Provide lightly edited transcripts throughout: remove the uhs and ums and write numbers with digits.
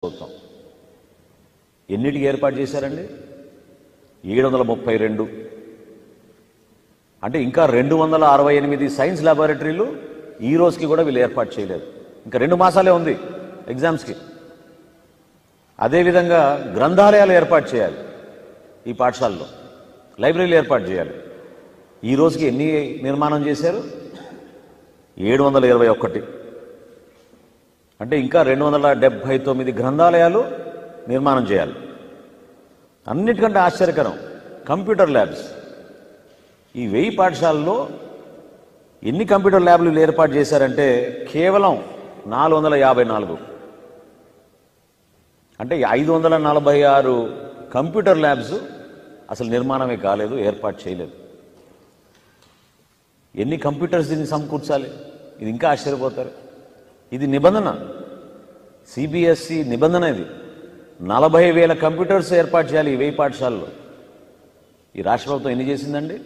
ప్రభుత్వం ఎన్నిటికి ఏర్పాటు చేశారండి? 732. అంటే ఇంకా 268 సైన్స్ ల్యాబొరేటరీలు ఈ రోజుకి కూడా వీళ్ళు ఏర్పాటు చేయలేదు. ఇంకా 2 మాసాలే ఉంది ఎగ్జామ్స్కి. అదేవిధంగా గ్రంథాలయాలు ఏర్పాటు చేయాలి, ఈ పాఠశాలలో లైబ్రరీలు ఏర్పాటు చేయాలి. ఈ రోజుకి ఎన్ని నిర్మాణం చేశారు? 721. అంటే ఇంకా 279 గ్రంథాలయాలు నిర్మాణం చేయాలి. అన్నిటికంటే ఆశ్చర్యకరం కంప్యూటర్ ల్యాబ్స్. ఈ 1000 పాఠశాలలో ఎన్ని కంప్యూటర్ ల్యాబ్లు ఏర్పాటు చేశారంటే కేవలం 454. అంటే 546 కంప్యూటర్ ల్యాబ్స్ అసలు నిర్మాణమే కాలేదు, ఏర్పాటు చేయలేదు. ఎన్ని కంప్యూటర్స్ దీన్ని సమకూర్చాలి? ఇది ఇంకా ఆశ్చర్యపోతారు. ఇది నిబంధన, సిబిఎస్ఈ నిబంధన. ఇది 40,000 కంప్యూటర్స్ ఏర్పాటు చేయాలి ఈ 1000 పాఠశాలలో. ఈ రాష్ట్ర ప్రభుత్వం ఎన్ని చేసిందండి?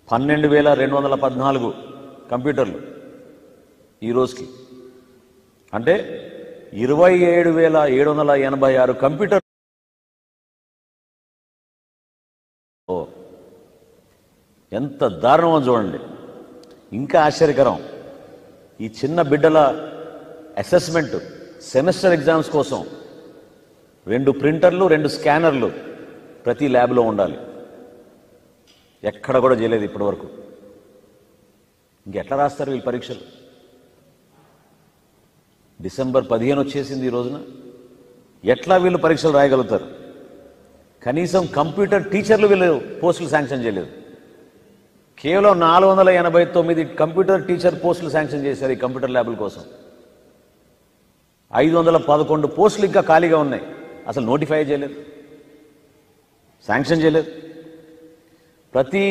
12,214 కంప్యూటర్లు ఈ రోజుకి. అంటే 27,786 కంప్యూటర్. ఎంత దారుణమో చూడండి. ఇంకా ఆశ్చర్యకరం, ఈ చిన్న బిడ్డల అసెస్మెంట్ సెమిస్టర్ ఎగ్జామ్స్ కోసం 2 ప్రింటర్లు 2 స్కానర్లు ప్రతి ల్యాబ్లో ఉండాలి. ఎక్కడ కూడా చేయలేదు ఇప్పటి వరకు. ఇంకెట్లా రాస్తారు వీళ్ళు పరీక్షలు? డిసెంబర్ 15 వచ్చేసింది ఈ రోజున. ఎట్లా వీళ్ళు పరీక్షలు రాయగలుగుతారు? కనీసం కంప్యూటర్ టీచర్లు వీళ్ళు పోస్టులు శాంక్షన్ చేయలేదు. కేవలం 489 కంప్యూటర్ టీచర్ పోస్టులు శాంక్షన్ చేశారు ఈ కంప్యూటర్ ల్యాబ్ల కోసం. 511 పోస్టులు ఇంకా ఖాళీగా ఉన్నాయి, అసలు నోటిఫై చేయలేదు, శాంక్షన్ చేయలేదు. ప్రతి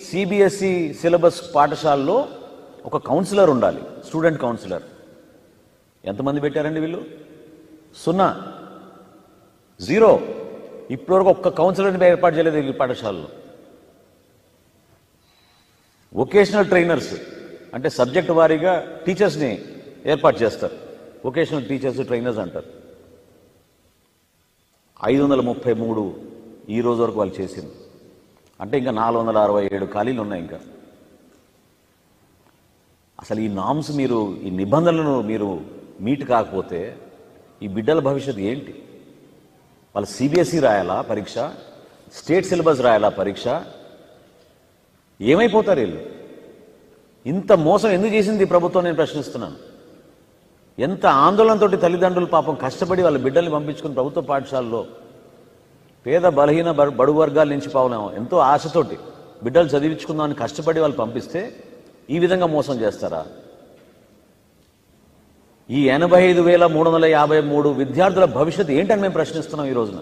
సిబిఎస్ఈ సిలబస్ పాఠశాలలో ఒక కౌన్సిలర్ ఉండాలి, స్టూడెంట్ కౌన్సిలర్. ఎంతమంది పెట్టారండి వీళ్ళు? 0. ఇప్పటివరకు ఒక్క కౌన్సిలర్ని ఏర్పాటు చేయలేదు ఈ పాఠశాలలో. వొకేషనల్ ట్రైనర్స్ అంటే సబ్జెక్ట్ వారీగా టీచర్స్ని ఏర్పాటు చేస్తారు. వొకేషనల్ టీచర్స్, ట్రైనర్స్ అంటారు. 533 ఈ రోజు వరకు వాళ్ళు చేసింది. అంటే ఇంకా 467 ఖాళీలు ఉన్నాయి. ఇంకా అసలు ఈ నామ్స్ మీరు, ఈ నిబంధనలను మీరు మీట్ కాకపోతే ఈ బిడ్డల భవిష్యత్తు ఏంటి? వాళ్ళు సిబిఎస్ఈ రాయాలా పరీక్ష? స్టేట్ సిలబస్ రాయాలా పరీక్ష? ఏమైపోతారు వీళ్ళు? ఇంత మోసం ఎందుకు చేసింది ఈ ప్రభుత్వం నేను ప్రశ్నిస్తున్నాను. ఎంత ఆందోళనతో తల్లిదండ్రులు పాపం కష్టపడి వాళ్ళ బిడ్డల్ని పంపించుకుని ప్రభుత్వ పాఠశాలలో పేద బలహీన బడుగు వర్గాల నుంచి పావులేమో ఎంతో ఆశతోటి బిడ్డలు చదివించుకుందామని కష్టపడి వాళ్ళు పంపిస్తే ఈ విధంగా మోసం చేస్తారా? ఈ 85,353 విద్యార్థుల భవిష్యత్తు ఏంటని మేము ప్రశ్నిస్తున్నాం ఈ రోజున.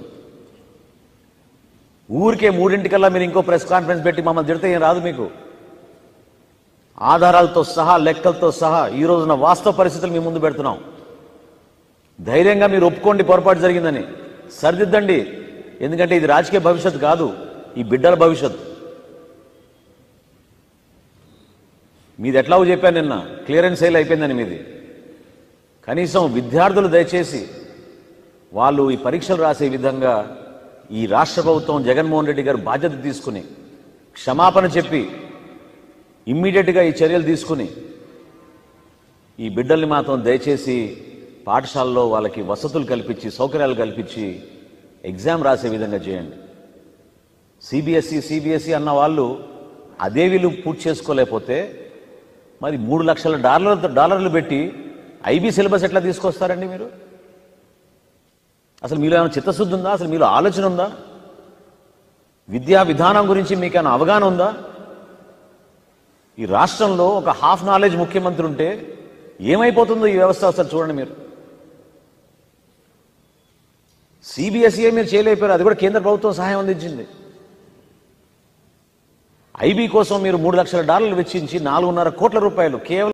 ఊరికే 3:00కల్లా మీరు ఇంకో ప్రెస్ కాన్ఫరెన్స్ పెట్టి మమ్మల్ని తిడితే ఏం రాదు మీకు. ఆధారాలతో సహా, లెక్కలతో సహా ఈ రోజున వాస్తవ పరిస్థితులు మీ ముందు పెడుతున్నాం. ధైర్యంగా మీరు ఒప్పుకోండి పొరపాటు జరిగిందని, సరిదిద్దండి. ఎందుకంటే ఇది రాజకీయ భవిష్యత్తు కాదు, ఈ బిడ్డల భవిష్యత్తు. మీది ఎట్లాగో చెప్పాను నిన్న, క్లియరెన్స్ సేల్ అయిపోయిందని మీది. కనీసం విద్యార్థులు దయచేసి వాళ్ళు ఈ పరీక్షలు రాసే విధంగా ఈ రాష్ట్ర ప్రభుత్వం, జగన్మోహన్ రెడ్డి గారు బాధ్యత తీసుకుని క్షమాపణ చెప్పి ఇమ్మీడియట్గా ఈ చర్యలు తీసుకుని ఈ బిడ్డల్ని మాత్రం దయచేసి పాఠశాలలో వాళ్ళకి వసతులు కల్పించి, సౌకర్యాలు కల్పించి ఎగ్జామ్ రాసే విధంగా చేయండి. సిబిఎస్ఈ అన్న వాళ్ళు అదే వీళ్ళు పూర్తి చేసుకోలేకపోతే మరి $3 లక్షల పెట్టి ఐబీ సిలబస్ ఎట్లా తీసుకొస్తారండి మీరు? అసలు మీలో ఏమైనా చిత్తశుద్ధి ఉందా? అసలు మీలో ఆలోచన ఉందా? విద్యా విధానం గురించి మీకేమైనా అవగాహన ఉందా? ఈ రాష్ట్రంలో ఒక హాఫ్ నాలెడ్జ్ ముఖ్యమంత్రి ఉంటే ఏమైపోతుందో ఈ వ్యవస్థ అసలు చూడండి మీరు. సిబిఎస్ఈ మీరు చేయలేకపోయారు, అది కూడా కేంద్ర ప్రభుత్వం సహాయం అందించింది. ఐబీ కోసం మీరు $3 లక్షల వెచ్చించి 4.5 కోట్ల రూపాయలు కేవలం